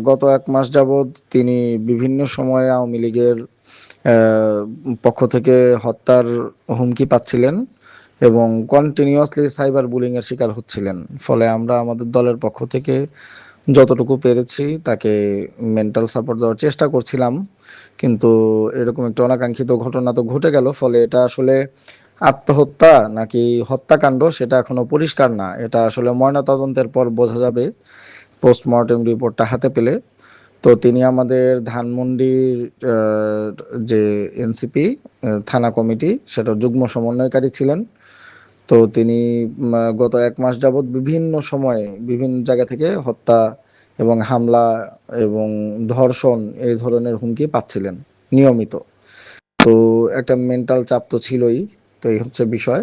গত ১ মাস যাবৎ তিনি বিভিন্ন সময়ে আওয়ামী লীগের পক্ষ থেকে হত্যার হুমকি পাচ্ছিলেন এবং কন্টিনিউয়াসলি সাইবার বুলিং এর শিকার হচ্ছিলেন। ফলে আমরা আমাদের দলের পক্ষ থেকে যতটুকু পেরেছি তাকে মেন্টাল সাপোর্ট দেওয়ার চেষ্টা করছিলাম। কিন্তু এরকম একটা অনাকাঙ্ক্ষিত ঘটনা তো ঘটে গেল। ফলে এটা আসলে আত্মহত্যা নাকি হত্যাকাণ্ড সেটা এখনো পরিষ্কার না। এটা আসলে ময়নাতদন্তের পর বোঝা যাবে পোস্টমর্টেম রিপোর্টটা হাতে পেলে। তো তিনি আমাদের ধানমন্ডির আ যে এনসিপি থানা কমিটি সেটার যুগ্ম সমন্বয়কারী ছিলেন। তো তিনি গত ১ মাস যাবৎ বিভিন্ন সময়ে বিভিন্ন জায়গা থেকে হত্যা এবং হামলা এবং ধর্ষণ এই ধরনের হুমকি পাচ্ছিলেন নিয়মিত। তো একটা মেন্টাল চাপ তো ছিলই। তো এই হচ্ছে বিষয়।